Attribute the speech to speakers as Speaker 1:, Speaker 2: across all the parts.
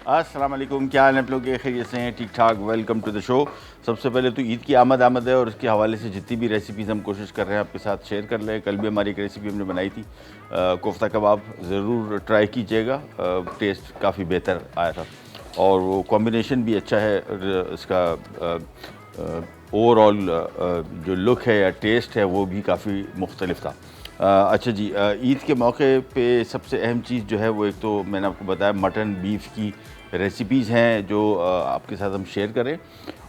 Speaker 1: अस्सलाम वालेकुम, क्या हाल है आप लोग के? खैरियत से हैं? ठीक ठाक। Welcome to the show. सबसे पहले तो ईद की आमद है और उसके हवाले से जितनी भी रेसिपीज़ हम कोशिश कर रहे हैं आपके साथ शेयर कर लें। कल भी हमारी एक रेसिपी हमने बनाई थी कोफ्ता कबाब, ज़रूर ट्राई कीजिएगा। टेस्ट काफ़ी बेहतर आया था और वो कॉम्बिनेशन भी अच्छा है। इसका ओवरऑल जो लुक है या टेस्ट है वो भी काफ़ी मुख्तलिफ था। अच्छा जी, ईद के मौके पे सबसे अहम चीज़ जो है वो एक तो मैंने आपको बताया मटन बीफ की रेसिपीज़ हैं जो आपके साथ हम शेयर करें,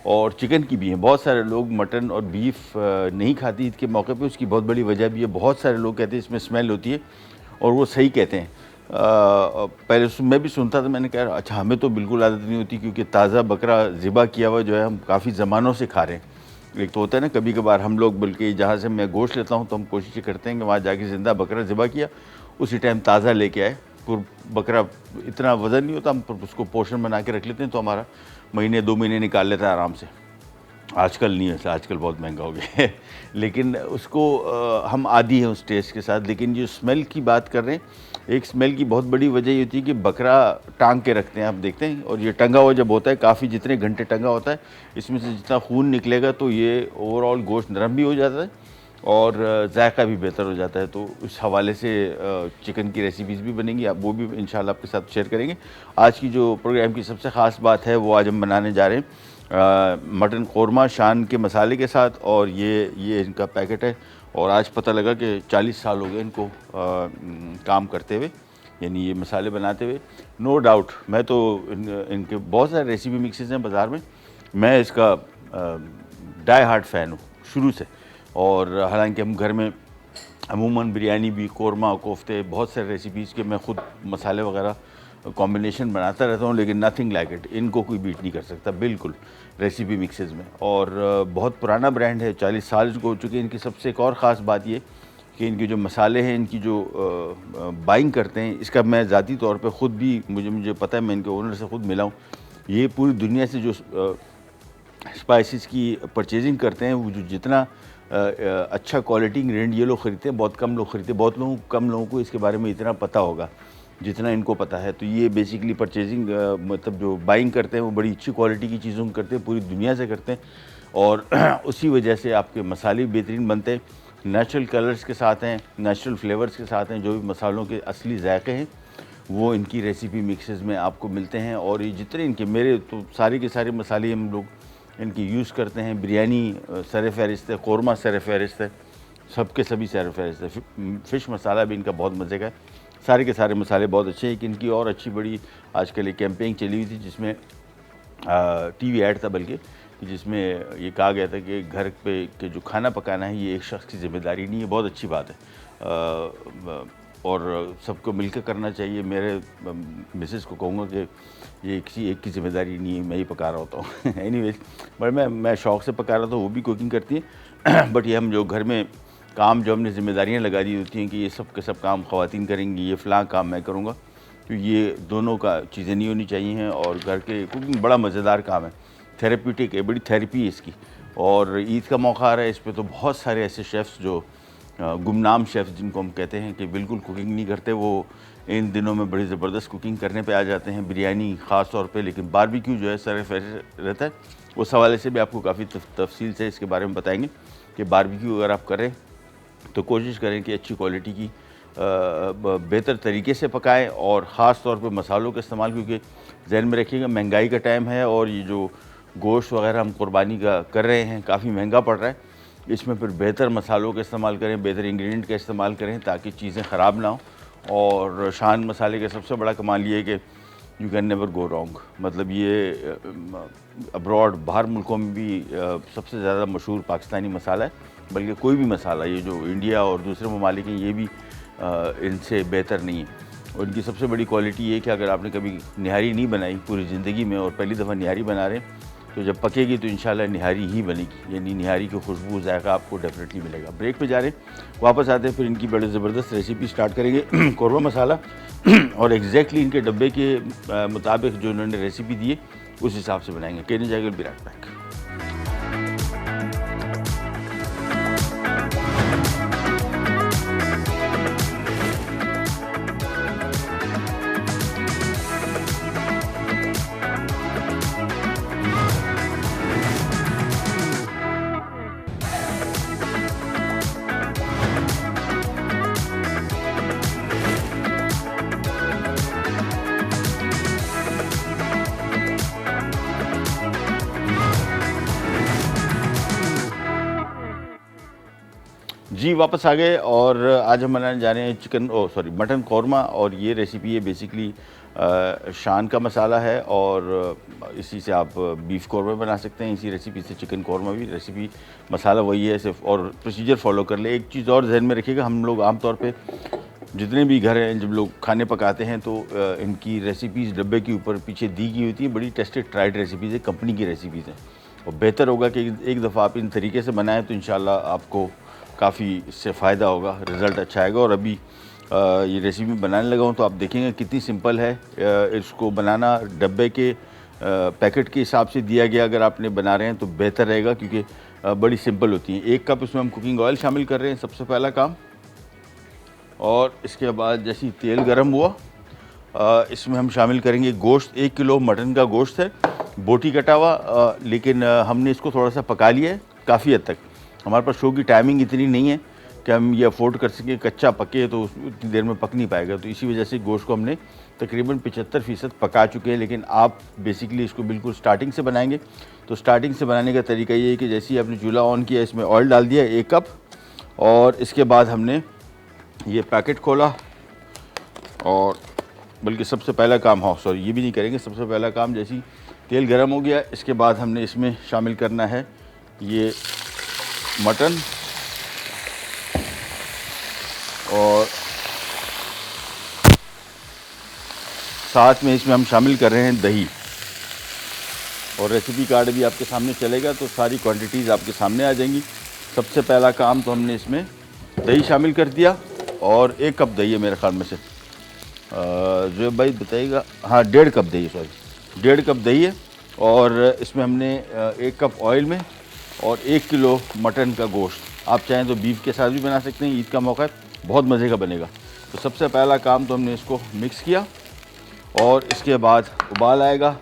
Speaker 1: और चिकन की भी हैं। बहुत सारे लोग मटन और बीफ नहीं खाते ईद के मौके पे। उसकी बहुत बड़ी वजह भी है, बहुत सारे लोग कहते हैं इसमें स्मेल होती है, और वो सही कहते हैं। पहले मैं भी सुनता था, मैंने कहा अच्छा हमें तो बिल्कुल आदत नहीं होती, क्योंकि ताज़ा बकरा ज़िबा किया हुआ जो है हम काफ़ी ज़मानों से खा रहे हैं। एक तो होता है ना, कभी कभार हम लोग, बल्कि जहाँ से मैं गोश्त लेता हूँ तो हम कोशिश करते हैं कि वहाँ जाके ज़िंदा बकरा ज़िबा किया, उसी टाइम ताज़ा लेके आए। बकरा इतना वज़न नहीं होता, हम उसको पोर्शन बना के रख लेते हैं तो हमारा महीने 2 महीने निकाल लेता है आराम से। आजकल नहीं है, आजकल बहुत महंगा हो गया है लेकिन उसको हम आदी हैं उस टेस्ट के साथ। लेकिन जो स्मेल की बात कर रहे हैं, एक स्मेल की बहुत बड़ी वजह ये होती है कि बकरा टांग के रखते हैं, आप देखते हैं, और ये टंगा हुआ जब होता है काफ़ी, जितने घंटे टंगा होता है इसमें से जितना खून निकलेगा तो ये ओवरऑल गोश्त नरम भी हो जाता है और जायका भी बेहतर हो जाता है। तो इस हवाले से चिकन की रेसिपीज़ भी बनेंगी, आप वो भी इंशाल्लाह आपके साथ शेयर करेंगे। आज की जो प्रोग्राम की सबसे ख़ास बात है वो आज हम बनाने जा रहे हैं मटन कौरमा शान के मसाले के साथ, और ये इनका पैकेट है। और आज पता लगा कि 40 साल हो गए इनको काम करते हुए, यानी ये मसाले बनाते हुए। नो डाउट मैं तो इनके बहुत सारे रेसिपी मिक्सेस हैं बाज़ार में, मैं इसका डाई हार्ट फ़ैन हूँ शुरू से। और हालांकि हम घर में अमूमन बिरयानी भी, कौरमा, कोफ्ते, बहुत सारे रेसिपीज़ के मैं ख़ुद मसाले वगैरह कॉम्बिनेशन बनाता रहता हूँ, लेकिन नथिंग लाइक इट, इनको कोई बीट नहीं कर सकता बिल्कुल रेसिपी मिक्सेस में। और बहुत पुराना ब्रांड है, 40 साल को हो चुके हैं। इनकी सबसे एक और ख़ास बात ये कि इनके जो मसाले हैं, इनकी जो बाइंग करते हैं, इसका मैं ज़ाती तौर पे ख़ुद भी मुझे पता है, मैं इनके ओनर से ख़ुद मिला हूँ। ये पूरी दुनिया से जो स्पाइसेस की परचेजिंग करते हैं, वो जो जितना अच्छा क्वालिटी इंग्रेडिएंट ये लोग ख़रीदते हैं, बहुत कम लोग ख़रीदते हैं। बहुत कम लोगों को इसके बारे में इतना पता होगा जितना इनको पता है। तो ये बेसिकली परचेजिंग मतलब जो बाइंग करते हैं वो बड़ी अच्छी क्वालिटी की चीज़ों को करते हैं, पूरी दुनिया से करते हैं, और उसी वजह से आपके मसाले बेहतरीन बनते हैं, नेचुरल कलर्स के साथ हैं, नेचुरल फ्लेवर्स के साथ हैं। जो भी मसालों के असली जायके हैं वो इनकी रेसिपी मिक्सेस में आपको मिलते हैं। और ये जितने इनके, मेरे तो सारे के सारे मसाले हम लोग इनकी यूज़ करते हैं। बिरयानी सर फहरिस्त है, कौरमा सर फहरिस्त है, सबके सभी सर फहरिस्त है। फ़िश मसाला भी इनका बहुत मज़े का है। सारे के सारे मसाले बहुत अच्छे हैं। कि इनकी और अच्छी बड़ी आजकल एक कैंपेन चली हुई थी जिसमें टीवी ऐड था, बल्कि जिसमें ये कहा गया था कि घर पे के जो खाना पकाना है ये एक शख्स की ज़िम्मेदारी नहीं है। बहुत अच्छी बात है और सबको मिलकर करना चाहिए। मेरे मिसेस को कहूँगा कि ये किसी एक की ज़िम्मेदारी नहीं है, मैं ही पका रहा होता हूँ एनीवेज, बट मैं शौक़ से पका रहा था, वो भी कुकिंग करती है बट ये हम जो घर में काम, जो हमने ज़िम्मेदारियाँ लगा दी होती हैं कि ये सब के सब काम ख़वातीन करेंगी, ये फ़लाँ काम मैं करूँगा, तो ये दोनों का चीज़ें नहीं होनी चाहिए हैं। और घर के कुकिंग बड़ा मज़ेदार काम है, थेरेप्यूटिक है, बड़ी थेरेपी है इसकी। और ईद का मौका आ रहा है, इस पर तो बहुत सारे ऐसे शेफ़्स जो गुमनाम शेफ़्स जिनको हम कहते हैं कि बिल्कुल कुकिंग नहीं करते, वो इन दिनों में बड़ी ज़बरदस्त कुकिंग करने पे आ जाते हैं, बिरयानी ख़ास तौर पे। लेकिन बारबेक्यू जो है सर फहरिस्त रहता है। उस हवाले से भी आपको काफ़ी तफसील से इसके बारे में बताएंगे कि बारबेक्यू अगर आप करें तो कोशिश करें कि अच्छी क्वालिटी की बेहतर तरीके से पकाएं, और ख़ास तौर पे मसालों का इस्तेमाल, क्योंकि जहन में रखिएगा महंगाई का टाइम है और ये जो गोश्त वगैरह हम कुर्बानी का कर रहे हैं काफ़ी महंगा पड़ रहा है। इसमें फिर बेहतर मसालों का इस्तेमाल करें, बेहतर इंग्रेडिएंट का इस्तेमाल करें ताकि चीज़ें ख़राब ना हो। और शान मसाले का सबसे बड़ा कमाल ये है कि you can never go wrong. मतलब ये अब्रॉड, बाहर मुल्कों में भी सबसे ज़्यादा मशहूर पाकिस्तानी मसाला है, बल्कि कोई भी मसाला, ये जो इंडिया और दूसरे ममालिक हैं ये भी इनसे बेहतर नहीं है। और इनकी सबसे बड़ी क्वालिटी ये है कि अगर आपने कभी निहारी नहीं बनाई पूरी ज़िंदगी में और पहली दफ़ा निहारी बना रहे हैं, तो जब पकेगी तो इंशाल्लाह निहारी ही बनेगी, यानी निहारी की खुशबू, जायका आपको डेफिनेटली मिलेगा। ब्रेक पे जा रहे हैं, वापस आते हैं, फिर इनकी बड़ी ज़बरदस्त रेसिपी स्टार्ट करेंगे कौरमा मसाला और एग्जैक्टली इनके डब्बे के मुताबिक जो इन्होंने रेसिपी दी है उस हिसाब से बनाएंगे। कहने जाएगा बी राइट बैक। जी वापस आ गए और आज हम बनाने जा रहे हैं मटन कौरमा। और ये रेसिपी है बेसिकली शान का मसाला है और इसी से आप बीफ कौरमा बना सकते हैं, इसी रेसिपी से चिकन कौरमा भी। रेसिपी मसाला वही है सिर्फ, और प्रोसीजर फॉलो कर ले। एक चीज़ और जहन में रखिएगा, हम लोग आमतौर पे जितने भी घर हैं जब लोग खाने पकाते हैं तो इनकी रेसिपीज़ डब्बे के ऊपर पीछे दी गई होती है। बड़ी टेस्टेड ट्राइड रेसिपीज़ है, कंपनी की रेसिपीज़ हैं। और बेहतर होगा कि एक दफ़ा आप इन तरीके से बनाएं तो इंशाल्लाह आपको काफ़ी इससे फ़ायदा होगा, रिज़ल्ट अच्छा आएगा। और अभी ये रेसिपी बनाने लगा हूँ तो आप देखेंगे कितनी सिंपल है। इसको बनाना डब्बे के पैकेट के हिसाब से दिया गया अगर आपने बना रहे हैं तो बेहतर रहेगा, क्योंकि बड़ी सिंपल होती हैं। 1 कप इसमें हम कुकिंग ऑयल शामिल कर रहे हैं सबसे पहला काम। और इसके बाद जैसे ही तेल गर्म हुआ इसमें हम शामिल करेंगे गोश्त। 1 किलो मटन का गोश्त है, बोटी कटा हुआ, लेकिन हमने इसको थोड़ा सा पका लिया है काफ़ी हद तक। हमारे पास शो की टाइमिंग इतनी नहीं है कि हम ये अफोर्ड कर सकें, कच्चा पके तो उतनी देर में पक नहीं पाएगा। तो इसी वजह से गोश्त को हमने तकरीबन 75% पका चुके हैं। लेकिन आप बेसिकली इसको बिल्कुल स्टार्टिंग से बनाएंगे तो स्टार्टिंग से बनाने का तरीका ये है कि जैसे ही आपने चूल्हा ऑन किया, इसमें ऑयल डाल दिया 1 कप, और इसके बाद हमने ये पैकेट खोला। और बल्कि सबसे पहला काम, ये भी नहीं करेंगे, सबसे पहला काम जैसे ही तेल गर्म हो गया इसके बाद हमने इसमें शामिल करना है ये मटन। और साथ में इसमें हम शामिल कर रहे हैं दही। और रेसिपी कार्ड भी आपके सामने चलेगा तो सारी क्वांटिटीज़ आपके सामने आ जाएंगी। सबसे पहला काम तो हमने इसमें दही शामिल कर दिया, और 1 कप दही है मेरे ख्याल में से, जो भाई बताइएगा, हाँ 1.5 कप दही, 1.5 कप दही है। और इसमें हमने 1 कप ऑयल में और 1 किलो मटन का गोश्त। आप चाहें तो बीफ के साथ भी बना सकते हैं, ईद का मौका है, बहुत मज़े का बनेगा। तो सबसे पहला काम तो हमने इसको मिक्स किया, और इसके बाद उबाल आएगा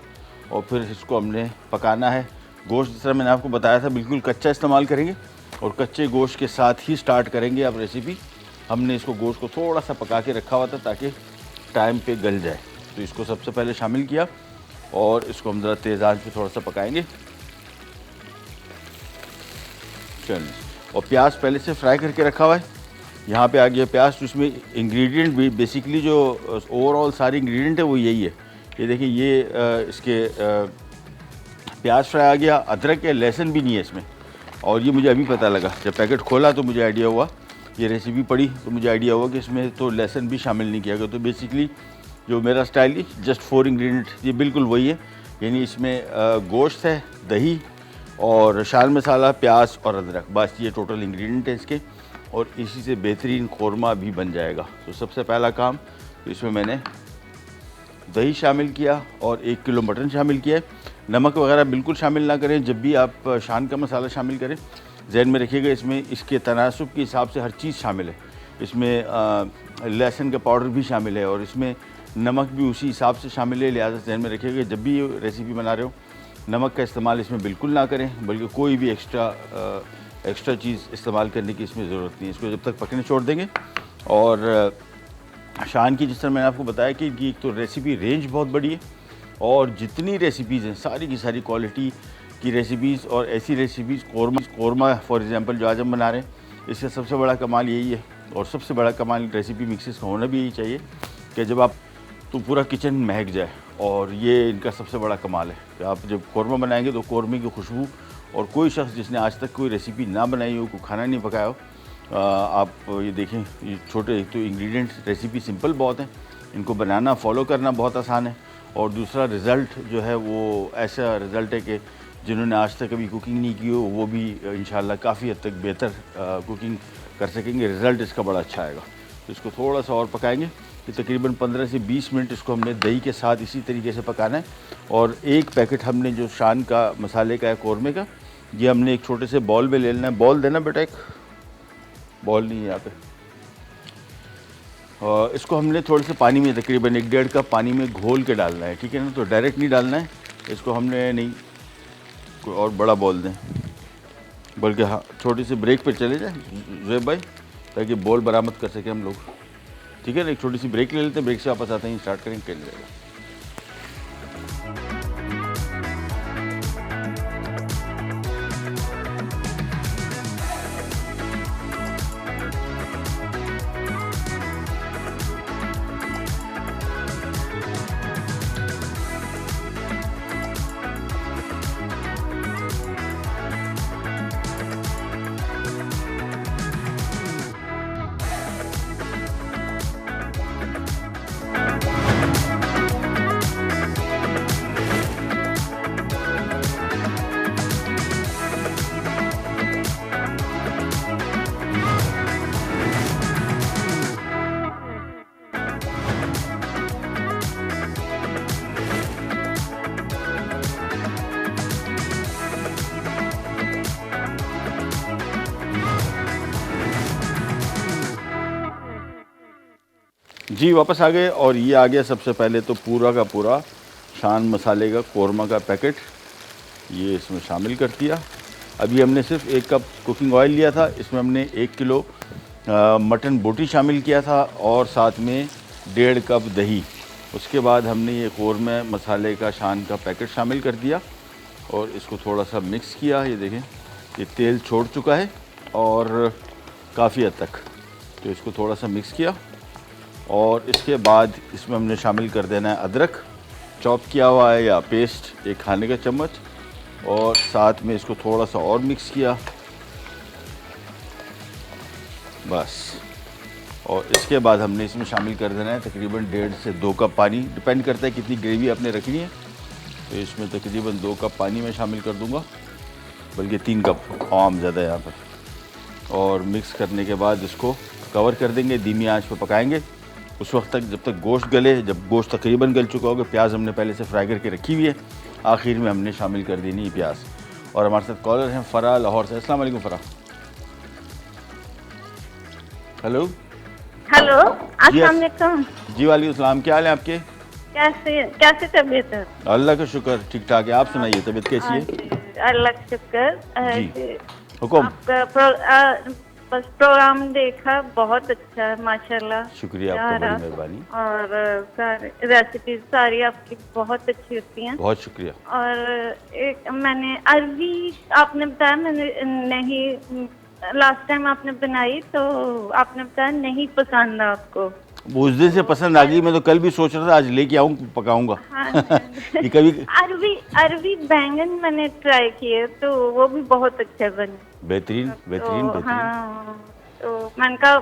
Speaker 1: और फिर इसको हमने पकाना है। गोश्त जिस तरह मैंने आपको बताया था बिल्कुल कच्चा इस्तेमाल करेंगे, और कच्चे गोश्त के साथ ही स्टार्ट करेंगे आप रेसिपी। हमने इसको गोश्त को थोड़ा सा पका के रखा हुआ था ताकि टाइम पे गल जाए। तो इसको सबसे पहले शामिल किया और इसको हम ज़रा तेज़ आंच पे थोड़ा सा पकाएंगे। चलिए, और प्याज पहले से फ्राई करके रखा हुआ है, यहाँ पे आ गया प्याज। तो इसमें इंग्रेडिएंट भी बेसिकली जो ओवरऑल सारे इंग्रेडिएंट है वो यही है। ये देखिए, ये इसके प्याज फ्राई आ गया, अदरक है, लहसुन भी नहीं है इसमें। और ये मुझे अभी पता लगा, जब पैकेट खोला तो मुझे आइडिया हुआ, ये रेसिपी पढ़ी तो मुझे आइडिया हुआ कि इसमें तो लहसुन भी शामिल नहीं किया गया। तो बेसिकली जो मेरा स्टाइल है, जस्ट 4 इंग्रेडिएंट ये बिल्कुल वही है। यानी इसमें गोश्त है, दही और शान मसाला, प्याज और अदरक, बस ये टोटल इंग्रेडिएंट है इसके। और इसी से बेहतरीन कौरमा भी बन जाएगा। तो सबसे पहला काम तो इसमें मैंने दही शामिल किया और 1 किलो मटन शामिल किया है। नमक वगैरह बिल्कुल शामिल ना करें, जब भी आप शान का मसाला शामिल करें जहन में रखिएगा इसमें इसके तनासुब के हिसाब से हर चीज़ शामिल है। इसमें लहसुन का पाउडर भी शामिल है और इसमें नमक भी उसी हिसाब से शामिल है। लिहाजा जहन में रखिएगा जब भी रेसिपी बना रहे हो नमक का इस्तेमाल इसमें बिल्कुल ना करें, बल्कि कोई भी एक्स्ट्रा चीज़ इस्तेमाल करने की इसमें ज़रूरत नहीं है। इसको जब तक पकने छोड़ देंगे। और शान की जिस तरह मैंने आपको बताया कि एक तो रेसिपी रेंज बहुत बड़ी है, और जितनी रेसिपीज़ हैं सारी की सारी क्वालिटी की रेसिपीज़। और ऐसी रेसिपीज़ कौरमा फॉर एग्ज़ाम्पल जो आज हम बना रहे हैं, इसका सबसे बड़ा कमाल यही है। और सबसे बड़ा कमाल रेसिपी मिक्सेस का होना भी यही चाहिए कि जब आप तो पूरा किचन महक जाए। और ये इनका सबसे बड़ा कमाल है कि आप जब कौरमा बनाएंगे तो कौरमे की खुशबू, और कोई शख्स जिसने आज तक कोई रेसिपी ना बनाई हो, कोई खाना नहीं पकाया हो, आप ये देखें, ये छोटे एक तो इंग्रेडिएंट रेसिपी सिंपल बहुत है, इनको बनाना फॉलो करना बहुत आसान है। और दूसरा रिज़ल्ट जो है वो ऐसा रिज़ल्ट है कि जिन्होंने आज तक कभी कुकिंग नहीं की हो वो भी इंशाल्लाह काफ़ी हद तक बेहतर कुकिंग कर सकेंगे। रिज़ल्ट इसका बड़ा अच्छा आएगा। तो इसको थोड़ा सा और पकाएंगे कि तकरीबन 15 से 20 मिनट इसको हमने दही के साथ इसी तरीके से पकाना है। और 1 पैकेट हमने जो शान का मसाले का है कौरमे का, ये हमने एक छोटे से बॉल में ले लेना है। बॉल देना बेटा, एक बॉल नहीं है यहाँ पे। और इसको हमने थोड़े से पानी में तकरीबन 1-1.5 कप पानी में घोल के डालना है, ठीक है ना। तो डायरेक्ट नहीं डालना है इसको, हमने नहीं कोई और बड़ा बॉल दें, बल्कि हाँ छोटी सी ब्रेक पे चले जाए ज़ुहैब भाई, ताकि बॉल बरामद कर सके हम लोग, ठीक है ना। एक छोटी सी ब्रेक ले लेते हैं, ब्रेक से वापस आते हैं, स्टार्ट करेंगे, कर जाएगा। जी वापस आ गए और ये आ गया सबसे पहले तो पूरा का पूरा शान मसाले का कौरमा का पैकेट, ये इसमें शामिल कर दिया। अभी हमने सिर्फ 1 कप कुकिंग ऑयल लिया था, इसमें हमने 1 किलो मटन बोटी शामिल किया था और साथ में 1.5 कप दही। उसके बाद हमने ये कौरमा मसाले का शान का पैकेट शामिल कर दिया और इसको थोड़ा सा मिक्स किया। ये देखें ये तेल छोड़ चुका है और काफ़ी हद तक, तो इसको थोड़ा सा मिक्स किया और इसके बाद इसमें हमने शामिल कर देना है अदरक, चॉप किया हुआ है या पेस्ट 1 खाने का चम्मच, और साथ में इसको थोड़ा सा और मिक्स किया बस। और इसके बाद हमने इसमें शामिल कर देना है तकरीबन 1.5 से 2 कप पानी, डिपेंड करता है कितनी ग्रेवी आपने रखनी है। तो इसमें तकरीबन 2 कप पानी मैं शामिल कर दूंगा, बल्कि 3 कप आम ज़्यादा है यहाँ पर। और मिक्स करने के बाद इसको कवर कर देंगे, धीमी आंच पर पकाएंगे उस वक्त तक जब तक गोश्त गले। जब गोश्त तकरीबन गल चुका होगा, प्याज हमने पहले से फ्राई करके रखी हुई है, आखिर में हमने शामिल कर देनी है प्याज। और हमारे साथ कॉलर हैं फ़रा लाहौर से। अस्सलाम वालेकुम फ़रा। हेलो
Speaker 2: हेलो, अस्सलाम वालेकुम।
Speaker 1: जी वालेकुम सलाम, क्या हाल है आपके?
Speaker 2: कैसे तबीयत है?
Speaker 1: अल्लाह का शुक्र ठीक ठाक है। आप सुनाइए, तबीयत कैसी है?
Speaker 2: अल्लाह का शुक्र
Speaker 1: जी हुकुम।
Speaker 2: आपका बस प्रोग्राम देखा, बहुत अच्छा है माशाल्लाह।
Speaker 1: शुक्रिया आपका, बड़ी मेहरबानी।
Speaker 2: और सारी रेसिपीज सारी आपकी बहुत अच्छी होती हैं।
Speaker 1: बहुत शुक्रिया।
Speaker 2: और एक मैंने अरबी आपने बताया, मैंने नहीं, लास्ट टाइम आपने बनाई तो आपने बताया नहीं पसंद आपको।
Speaker 1: वो उस दिन से पसंद आ गई, मैं तो कल भी सोच रहा था आज लेके आऊँ पकाऊंगा।
Speaker 2: हाँ
Speaker 1: ये कभी
Speaker 2: अरबी बैंगन मैंने ट्राई किए तो वो भी बहुत अच्छे बने,
Speaker 1: बेहतरीन बेहतरीन
Speaker 2: तो
Speaker 1: बेहतरीन।
Speaker 2: हाँ, तो मैंने कहा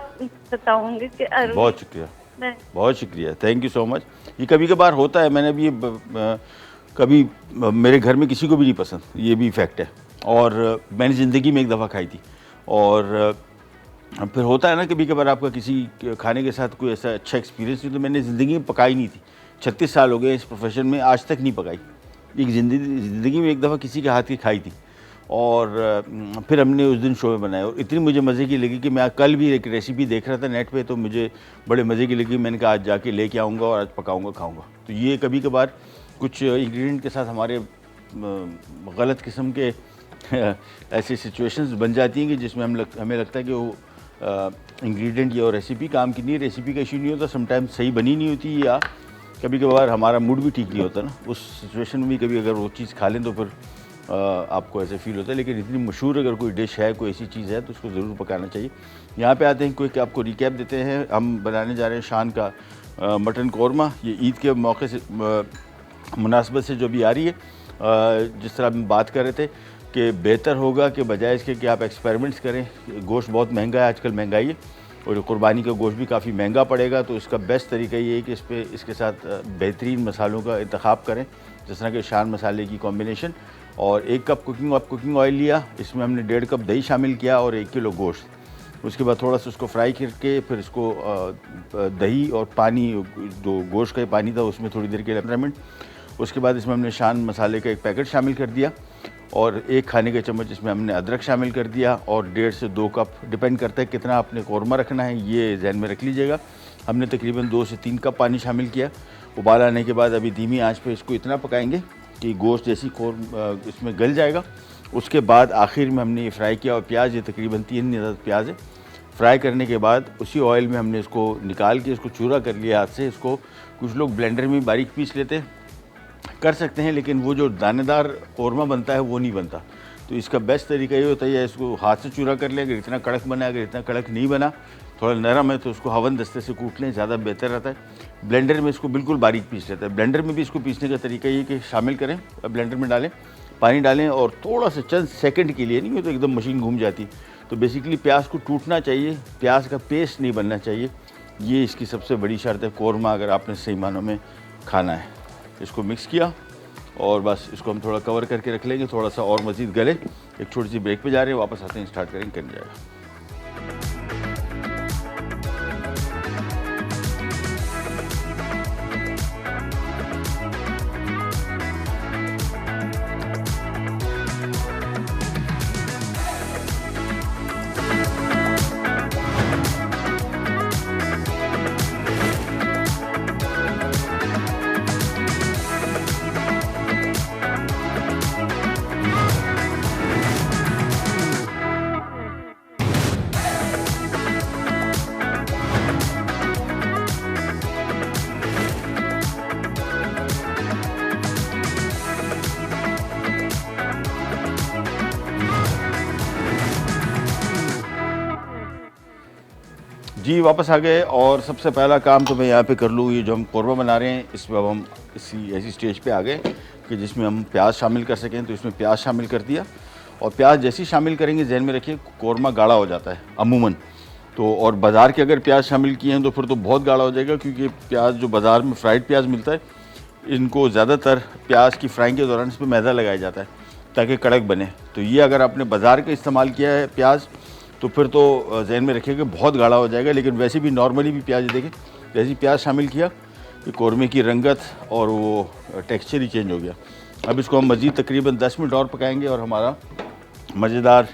Speaker 2: बताऊंगी कि अरबी।
Speaker 1: बहुत शुक्रिया, बहुत शुक्रिया, थैंक यू सो मच। ये कभी कभार होता है, मैंने भी कभी मेरे घर में किसी को भी नहीं पसंद, ये भी फैक्ट है। और मैंने ज़िंदगी में 1 दफ़ा खाई थी। और फिर होता है ना कभी कभार आपका किसी खाने के साथ कोई ऐसा अच्छा एक्सपीरियंस नहीं, तो मैंने ज़िंदगी में पकाई नहीं थी। 36 साल हो गए इस प्रोफेशन में, आज तक नहीं पकाई। एक ज़िंदगी में 1 दफ़ा किसी के हाथ की खाई थी और फिर हमने उस दिन शो में बनाया और इतनी मुझे मज़े की लगी कि मैं कल भी एक रेसिपी देख रहा था नेट पे, तो मुझे बड़े मज़े की लगी। मैंने कहा आज जाके लेके आऊँगा और आज पकाऊँगा खाऊँगा। तो ये कभी कभार कुछ इंग्रेडिएंट के साथ हमारे गलत किस्म के ऐसी सिचुएशंस बन जाती हैं कि जिसमें हमें लगता है कि वो इंग्रेडिएंट या रेसिपी काम की नहीं, रेसिपी का इशू नहीं होता, समटाइम्स सही बनी नहीं होती, या कभी कभार हमारा मूड भी ठीक नहीं होता ना, उस सिचुएशन में भी कभी अगर वो चीज़ खा लें तो फिर आपको ऐसे फील होता है। लेकिन इतनी मशहूर अगर कोई डिश है, कोई ऐसी चीज़ है तो उसको ज़रूर पकाना चाहिए। यहाँ पे आते हैं, कोई आपको रिकैप देते हैं। हम बनाने जा रहे हैं शान का मटन कौरमा। ये ईद के मौके से मुनासबत से जो भी आ रही है, जिस तरह हम बात कर रहे थे कि बेहतर होगा कि बजाय इसके कि आप एक्सपेरिमेंट्स करें। गोश्त बहुत महंगा है आजकल, महंगाई है और कुर्बानी का गोश्त भी काफ़ी महंगा पड़ेगा, तो इसका बेस्ट तरीका ये है कि इसके साथ बेहतरीन मसालों का इंतखाब करें, जिस तरह के शान मसाले की कॉम्बिनेशन। और 1 कप कुकिंग ऑयल लिया, इसमें हमने 1.5 कप दही शामिल किया और 1 किलो गोश्त। उसके बाद थोड़ा सा उसको फ्राई करके फिर इसको दही और पानी, जो गोश्त का पानी था उसमें थोड़ी देर के लिए 15 मिनट। उसके बाद इसमें हमने शान मसाले का 1 पैकेट शामिल कर दिया और 1 खाने का चम्मच इसमें हमने अदरक शामिल कर दिया और 1.5 से 2 कप, डिपेंड करता है कितना आपने कौरमा रखना है, ये जहन में रख लीजिएगा। हमने तकरीबन 2 से 3 कप पानी शामिल किया। उबाल आने के बाद अभी धीमी आंच पे इसको इतना पकाएंगे कि गोश्त जैसी इसमें गल जाएगा। उसके बाद आखिर में हमने ये फ्राई किया और प्याज, ये तकरीबन 3 अदद प्याज है। फ्राई करने के बाद उसी ऑयल में हमने इसको निकाल के इसको चूरा कर लिया हाथ से। इसको कुछ लोग ब्लेंडर में बारीक पीस लेते हैं, कर सकते हैं, लेकिन वो जो दानेदार कौरमा बनता है वो नहीं बनता। तो इसका बेस्ट तरीका ये होता है इसको हाथ से चूरा कर लें। अगर इतना कड़क बना, अगर इतना कड़क नहीं बना, थोड़ा नरम है, तो उसको हवन दस्ते से कूट लें, ज़्यादा बेहतर रहता है। ब्लेंडर में इसको बिल्कुल बारीक पीस लेता है। ब्लेंडर में भी इसको पीसने का तरीका ये कि शामिल करें, ब्लेंडर में डालें, पानी डालें और थोड़ा सा चंद सेकंड के लिए, नहीं हो तो एकदम मशीन घूम जाती। तो बेसिकली प्याज को टूटना चाहिए, प्याज का पेस्ट नहीं बनना चाहिए। ये इसकी सबसे बड़ी शर्त है कौरमा अगर आपने सही मानों में खाना है। इसको मिक्स किया और बस इसको हम थोड़ा कवर करके रख लेंगे, थोड़ा सा और मज़ीद गले। एक छोटी सी ब्रेक पे जा रहे हैं, वापस आते हैं, स्टार्ट करेंगे, करने जाएगा। जी वापस आ गए और सबसे पहला काम तो मैं यहाँ पे कर लूँ, ये जो हम कौरमा बना रहे हैं इसमें अब हम इसी ऐसी स्टेज पे आ गए कि जिसमें हम प्याज शामिल कर सकें। तो इसमें प्याज शामिल कर दिया और प्याज जैसे ही शामिल करेंगे जहन में रखिए कौरमा गाढ़ा हो जाता है अमूमन। तो और बाज़ार के अगर प्याज शामिल किए हैं तो फिर तो बहुत गाढ़ा हो जाएगा, क्योंकि प्याज जो बाज़ार में फ्राइड प्याज मिलता है इनको ज़्यादातर प्याज की फ्राइंग के दौरान इस पर मैदा लगाया जाता है ताकि कड़क बने। तो ये अगर आपने बाज़ार का इस्तेमाल किया है प्याज तो फिर तो जहन में रखिएगा बहुत गाढ़ा हो जाएगा। लेकिन वैसे भी नॉर्मली भी प्याज देखें, जैसे ही प्याज शामिल किया ये कौरमे की रंगत और वो टेक्सचर ही चेंज हो गया। अब इसको हम मज़ीद तकरीबन 10 मिनट और पकाएंगे और हमारा मज़ेदार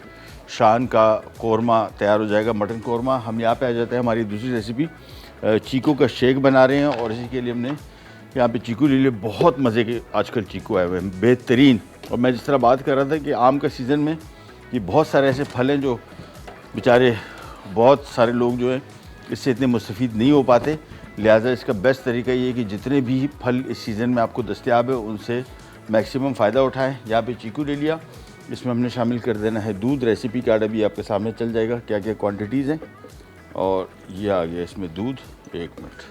Speaker 1: शान का कौरमा तैयार हो जाएगा, मटन कौरमा। हम यहाँ पे आ जाते हैं हमारी दूसरी रेसिपी, चीकू का शेक बना रहे हैं। और इसी के लिए हमने यहाँ पे चीकू ले लिए, बहुत मज़े के आजकल चीकू आए हुए हैं, बेहतरीन। और मैं जिस तरह बात कर रहा था कि आम का सीज़न में ये बहुत सारे ऐसे फल हैं जो बेचारे बहुत सारे लोग जो हैं इससे इतने मुस्तफ़ीद नहीं हो पाते, लिहाजा इसका बेस्ट तरीका ये है कि जितने भी फल इस सीज़न में आपको दस्तयाब है उनसे मैक्सिमम फ़ायदा उठाएं। यहाँ पे चीकू ले लिया, इसमें हमने शामिल कर देना है दूध। रेसिपी कार्ड अभी आपके सामने चल जाएगा क्या क्या क्वांटिटीज़ हैं। और ये आ गया इसमें दूध, 1 मिनट,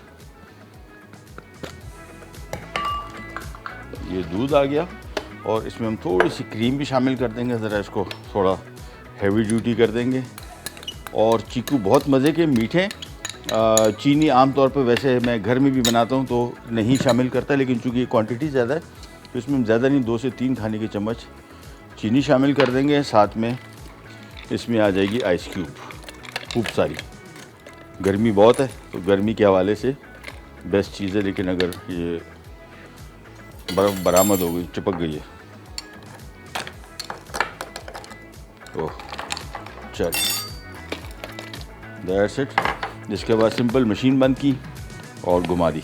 Speaker 1: ये दूध आ गया। और इसमें हम थोड़ी सी क्रीम भी शामिल कर देंगे, ज़रा इसको थोड़ा हैवी ड्यूटी कर देंगे। और चीकू बहुत मज़े के मीठे, चीनी आम तौर पर वैसे मैं घर में भी बनाता हूँ तो नहीं शामिल करता, लेकिन चूँकि ये क्वांटिटी ज़्यादा है तो इसमें हम ज़्यादा नहीं 2 से 3 खाने के चम्मच चीनी शामिल कर देंगे। साथ में इसमें आ जाएगी आइस क्यूब, खूब सारी। गर्मी बहुत है तो गर्मी के हवाले से बेस्ट चीज़ है, लेकिन अगर ये बर्फ़ बरामद हो गई, चिपक गई है, ओह चल दैट्स इट। जिसके बाद सिंपल मशीन बंद की और घुमा दी।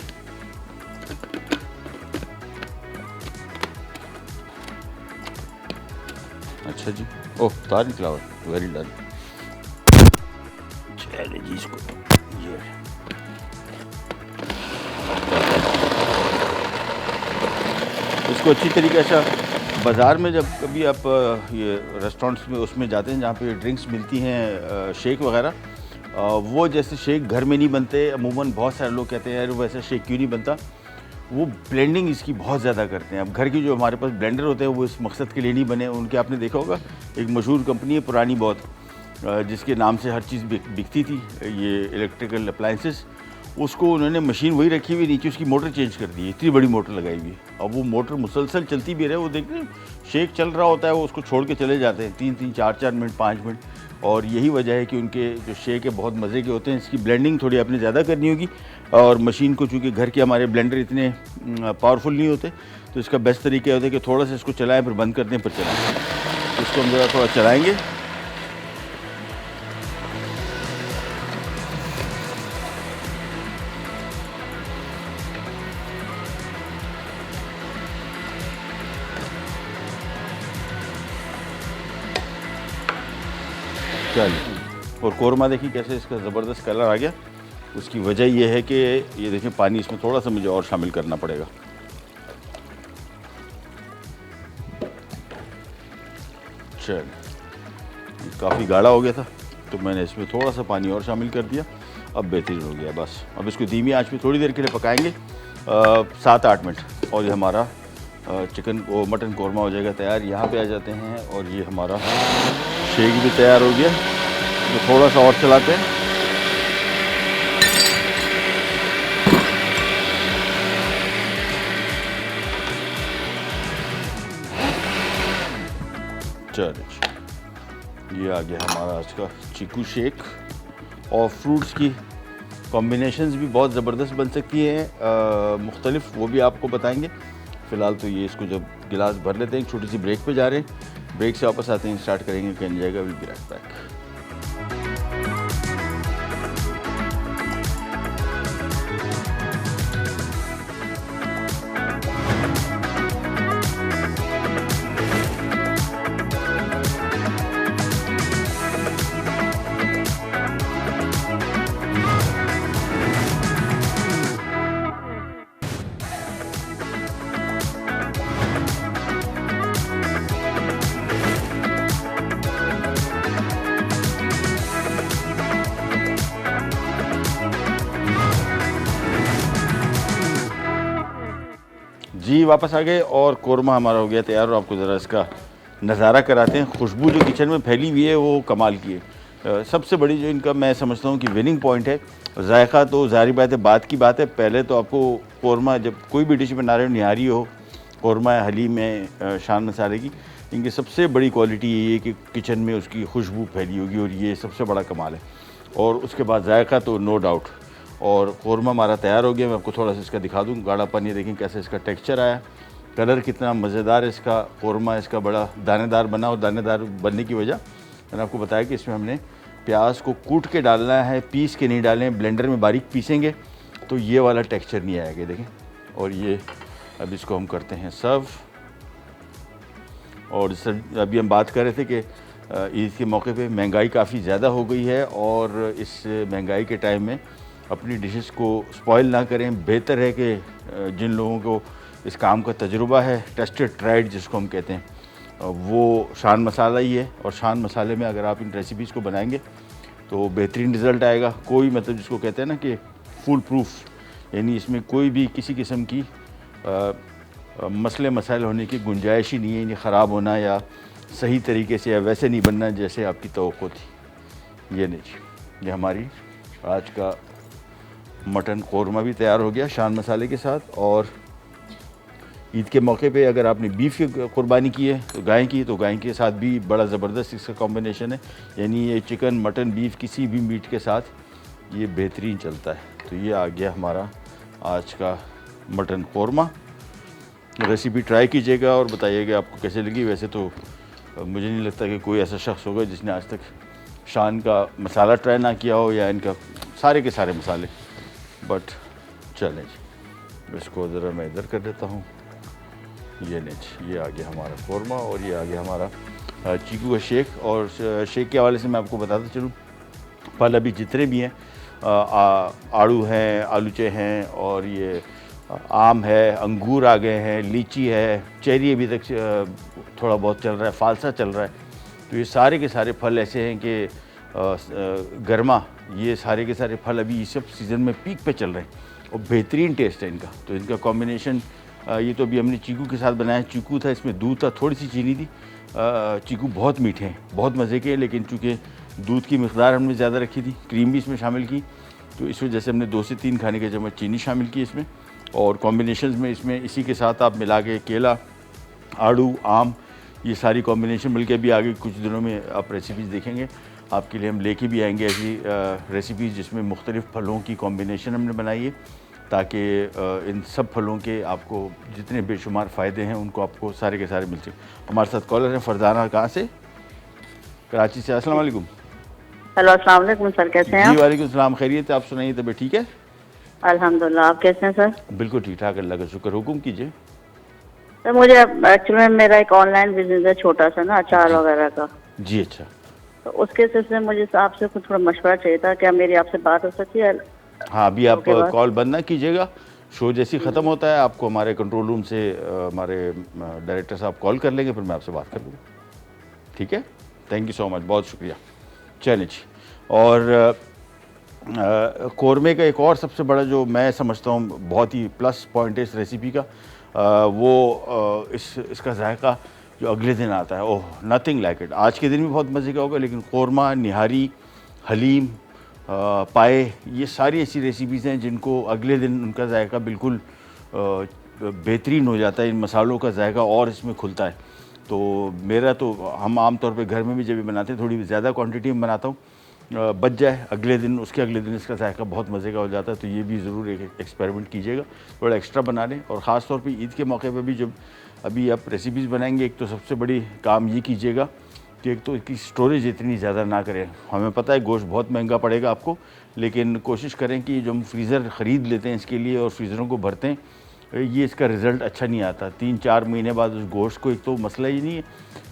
Speaker 1: अच्छा जी, ओह तार निकला हुआ, वेरी डन। चले जी इसको, ये इसको अच्छी तरीके से बाज़ार में जब कभी आप ये रेस्टोरेंट्स में उसमें जाते हैं जहाँ पे ड्रिंक्स मिलती हैं शेक वगैरह, वो जैसे शेक घर में नहीं बनते अमूमन। बहुत सारे लोग कहते हैं यार वैसा शेक क्यों नहीं बनता, वो ब्लेंडिंग इसकी बहुत ज़्यादा करते हैं। अब घर की जो हमारे पास ब्लेंडर होते हैं वो इस मकसद के लिए नहीं बने। उनके आपने देखा होगा एक मशहूर कंपनी है पुरानी बहुत, जिसके नाम से हर चीज़ बिकती थी, ये इलेक्ट्रिकल अप्लाइंसेस, उसको उन्होंने मशीन वही रखी हुई, नीचे उसकी मोटर चेंज कर दी, इतनी बड़ी मोटर लगाई हुई। अब वो मोटर मुसलसल चलती भी रहे, वो देखते शेक चल रहा होता है वो उसको छोड़ के चले जाते हैं 3-3, 4-4 मिनट, 5 मिनट। और यही वजह है कि उनके जो शेक है बहुत मज़े के होते हैं। इसकी ब्लेंडिंग थोड़ी आपने ज़्यादा करनी होगी, और मशीन को चूँकि घर के हमारे ब्लेंडर इतने पावरफुल नहीं होते तो इसका बेस्ट तरीका होता है कि थोड़ा सा इसको चलाएं फिर बंद कर दें फिर चलाएँ। इसको हम ज़रा थोड़ा चलाएँगे। चलिए, और कौरमा देखिए कैसे इसका ज़बरदस्त कलर आ गया। उसकी वजह यह है कि ये देखें पानी इसमें थोड़ा सा मुझे और शामिल करना पड़ेगा। चल, काफ़ी गाढ़ा हो गया था तो मैंने इसमें थोड़ा सा पानी और शामिल कर दिया, अब बेहतरीन हो गया। बस अब इसको धीमी आंच पे थोड़ी देर के लिए पकाएंगे, 7-8 मिनट, और ये हमारा चिकन वो मटन कौरमा हो जाएगा तैयार। यहाँ पे आ जाते हैं और ये हमारा शेक भी तैयार हो गया, तो थोड़ा सा और चलाते हैं। चलिए, ये आ गया हमारा आज का चीकू शेक। और फ्रूट्स की कॉम्बिनेशंस भी बहुत ज़बरदस्त बन सकती हैं, मुख्तलिफ, वो भी आपको बताएंगे। फ़िलहाल तो ये इसको जब गिलास भर लेते हैं, छोटी सी ब्रेक पे जा रहे हैं, ब्रेक से वापस आते हैं, स्टार्ट करेंगे, कहीं जाएगा, विल बी राइट बैक। जी वापस आ गए और कौरमा हमारा हो गया तैयार और आपको ज़रा इसका नज़ारा कराते हैं। खुशबू जो किचन में फैली हुई है वो कमाल की है। सबसे बड़ी जो इनका मैं समझता हूँ कि विनिंग पॉइंट है, जायका तो ज़ाहिर बात की बात है। पहले तो आपको कौरमा जब कोई भी डिश बना रहे हो, निहारी हो, कौरमा है, हलीम है, शान मसाले की, इनकी सबसे बड़ी क्वालिटी यही है कि किचन में उसकी खुशबू फैली होगी और ये सबसे बड़ा कमाल है। और उसके बाद जायका तो नो डाउट। और कौरमा हमारा तैयार हो गया। मैं आपको थोड़ा सा इसका दिखा दूँ, गाढ़ापन ये देखें कैसे इसका टेक्सचर आया, कलर कितना मज़ेदार है इसका। कौरमा इसका बड़ा दानेदार बना और दानेदार बनने की वजह मैंने आपको बताया कि इसमें हमने प्याज को कूट के डालना है, पीस के नहीं डालें। ब्लेंडर में बारीक पीसेंगे तो ये वाला टेक्सचर नहीं आएगा, देखें। और ये अब इसको हम करते हैं सर्व। और सर अभी हम बात कर रहे थे कि ईद के मौके पे महंगाई काफ़ी ज़्यादा हो गई है और इस महंगाई के टाइम में अपनी डिशेस को स्पॉइल ना करें। बेहतर है कि जिन लोगों को इस काम का तजुर्बा है, टेस्टेड ट्राइड जिसको हम कहते हैं, वो शान मसाला ही है। और शान मसाले में अगर आप इन रेसिपीज़ को बनाएंगे तो बेहतरीन रिज़ल्ट आएगा। कोई मतलब जिसको कहते हैं ना कि फुल प्रूफ, यानी इसमें कोई भी किसी किस्म की मसले मसाइल होने की गुंजाइश ही नहीं है, यानी ख़राब होना या सही तरीके से या वैसे नहीं बनना जैसे आपकी तवक्को थी। ये नहीं जी, ये हमारी आज का मटन कौरमा भी तैयार हो गया शान मसाले के साथ। और ईद के मौके पे अगर आपने बीफ की कुर्बानी की है तो गाय के साथ भी बड़ा ज़बरदस्त इसका कॉम्बिनेशन है। यानी ये चिकन, मटन, बीफ किसी भी मीट के साथ ये बेहतरीन चलता है। तो ये आ गया हमारा आज का मटन कौरमा। रेसिपी ट्राई कीजिएगा और बताइएगा आपको कैसे लगी। वैसे तो मुझे नहीं लगता कि कोई ऐसा शख्स होगा जिसने आज तक शान का मसाला ट्राई ना किया हो या इनका सारे के सारे मसाले। बट चलें जी, इसको ज़रा मैं इधर कर देता हूँ। ये नहीं, ये आ गया हमारा कौरमा और ये आ गया हमारा चीकू का शेक। और शेक के हवाले से मैं आपको बताता चलूँ, फल अभी जितने भी हैं, आड़ू हैं, आलूचे हैं, और ये आम है, अंगूर आ गए हैं, लीची है, चेरी अभी तक थोड़ा बहुत चल रहा है, फालसा चल रहा है। तो ये सारे के सारे फल ऐसे हैं कि गर्मा, ये सारे के सारे फल अभी इस सब सीज़न में पीक पे चल रहे हैं और बेहतरीन टेस्ट है इनका। तो इनका कॉम्बिनेशन ये तो अभी हमने चीकू के साथ बनाया। चीकू था, इसमें दूध था, थोड़ी सी चीनी थी। चीकू बहुत मीठे हैं, बहुत मज़े के हैं, लेकिन चूँकि दूध की मिक़दार हमने ज़्यादा रखी थी, क्रीम भी इसमें शामिल की, तो इस वजह से हमने 2 से 3 खाने के चम्मच चीनी शामिल की इसमें। और कॉम्बिनेशंस में इसमें इसी के साथ आप मिला के केला, आड़ू, आम, ये सारी कॉम्बिनेशन मिलके भी आगे कुछ दिनों में आप रेसिपीज़ देखेंगे। आपके लिए हम लेके भी आएंगे ऐसी रेसिपीज़ जिसमें मुख्तलिफ़ फलों की कॉम्बिनेशन हमने बनाई है, ताकि इन सब फलों के आपको जितने बेशुमार फ़ायदे हैं उनको आपको सारे के सारे मिल सकें। हमारे साथ कॉलर हैं फरजाना, कहाँ से? कराची से। अस्सलाम वालेकुम।
Speaker 3: हेलो, अस्सलाम वालेकुम सर, कैसे हैं
Speaker 1: जी
Speaker 3: आप?
Speaker 1: वालेकुम सलाम, खैरियत है? आप सुनाइए, तबीयत ठीक है?
Speaker 3: अल्हम्दुलिल्लाह, आप कैसे हैं सर?
Speaker 1: बिल्कुल ठीक ठाक, अल्लाह का शुक्र। हुक्म कीजिए।
Speaker 3: सर मुझे एक्चुअली में मेरा एक ऑनलाइन बिजनेस है छोटा सा ना, अचार वगैरह का।
Speaker 1: जी अच्छा।
Speaker 3: तो उसके सिलसिले में मुझे आपसे कुछ थोड़ा मशवरा चाहिए था। क्या मेरी आपसे बात हो सकती है?
Speaker 1: हाँ, अभी आप
Speaker 3: ओके, बात।
Speaker 1: कॉल बंद ना कीजिएगा। शो जैसे ही ख़त्म होता है आपको हमारे कंट्रोल रूम से हमारे डायरेक्टर साहब कॉल कर लेंगे, फिर मैं आपसे बात कर लूँगा। ठीक है, थैंक यू सो मच, बहुत शुक्रिया। चलिए जी, और कौरमे का एक और सबसे बड़ा जो मैं समझता हूँ बहुत ही प्लस पॉइंट है इस रेसिपी का, वो इसका जायका जो अगले दिन आता है, ओह नथिंग लाइक इट। आज के दिन भी बहुत मज़े का होगा, लेकिन कौरमा, निहारी, हलीम, पाए, ये सारी ऐसी रेसिपीज़ हैं जिनको अगले दिन उनका जायका बिल्कुल बेहतरीन हो जाता है। इन मसालों का जायका और इसमें खुलता है। तो मेरा तो हम आम तौर पे घर में भी जब भी बनाते हैं थोड़ी ज़्यादा क्वांटिटी में बनाता हूँ, बच जाए अगले दिन, उसके अगले दिन इसका जायका बहुत मज़े का हो जाता है। तो ये भी ज़रूर एक एक्सपेरिमेंट कीजिएगा, थोड़ा एक्स्ट्रा बना लें। और ख़ास तौर पे ईद के मौके पे भी जब अभी आप रेसिपीज़ बनाएंगे, एक तो सबसे बड़ी काम ये कीजिएगा कि एक तो इसकी स्टोरेज इतनी ज़्यादा ना करें। हमें पता है गोश्त बहुत महंगा पड़ेगा आपको, लेकिन कोशिश करें कि जो हम फ्रीज़र ख़रीद लेते हैं इसके लिए और फ्रीज़रों को भरते हैं, ये इसका रिज़ल्ट अच्छा नहीं आता। 3-4 महीने बाद उस गोश्त को, एक तो मसला ये नहीं है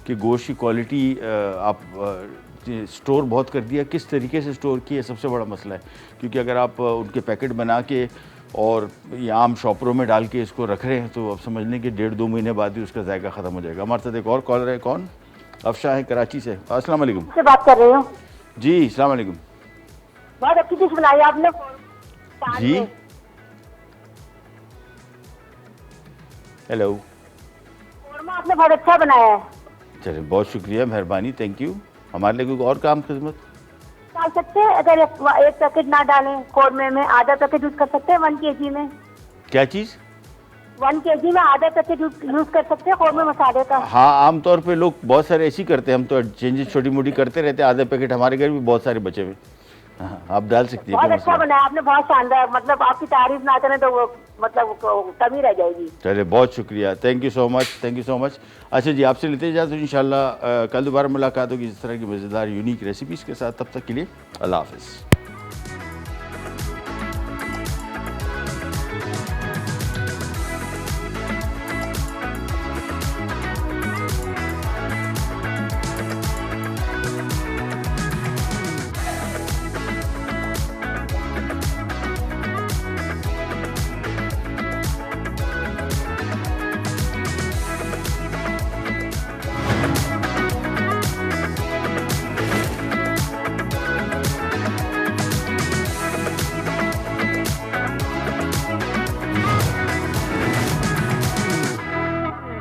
Speaker 1: कि गोश्त की क्वालिटी आप स्टोर बहुत कर दिया, किस तरीके से स्टोर किया, सबसे बड़ा मसला है। क्योंकि अगर आप उनके पैकेट बना के और ये आम शॉपरों में डाल के इसको रख रहे हैं तो आप समझ लें कि 1.5-2 महीने बाद ही उसका जायका ख़त्म हो जाएगा। हमारे साथ एक और कॉलर है, कौन? अफशा है कराची से। अस्सलाम वालेकुम।
Speaker 4: से बात कर रहे हो?
Speaker 1: जी अस्सलाम वालेकुम।
Speaker 4: बहुत अच्छी डिश बनाई आपने।
Speaker 1: जी हेलो।
Speaker 4: कौरमा आपने बहुत अच्छा बनाया है।
Speaker 1: चलिए बहुत शुक्रिया, मेहरबानी, थैंक यू। हमारे लिए कोई और काम खिदमत?
Speaker 4: डाल सकते हैं, अगर एक पैकेट ना डालें कौरमे में, आधा पैकेट यूज कर सकते हैं 1 kg में।
Speaker 1: क्या चीज़?
Speaker 4: 1 kg में आधा पैकेट यूज कर सकते हैं कौरमे मसाले का।
Speaker 1: हाँ, आमतौर पे लोग बहुत सारे ऐसे ही करते हैं, हम तो चेंजेस छोटी मोटी करते रहते हैं। आधे पैकेट हमारे घर भी बहुत सारे बचे हुए। हाँ, आप डाल सकती हैं,
Speaker 4: बहुत
Speaker 1: कोई
Speaker 4: अच्छा
Speaker 1: मसला नहीं।
Speaker 4: बनाया आपने, बहुत शानदार। मतलब आपकी तारीफ ना करें तो वो मतलब कमी रह जाएगी।
Speaker 1: चलिए बहुत शुक्रिया, thank you so much, thank you so much. अच्छा जी, आपसे लेते जाते हैं, इंशाल्लाह कल दोबारा मुलाकात होगी इस तरह की मज़ेदार यूनिक रेसिपीज़ के साथ। तब तक के लिए अल्लाह हाफ़िज़।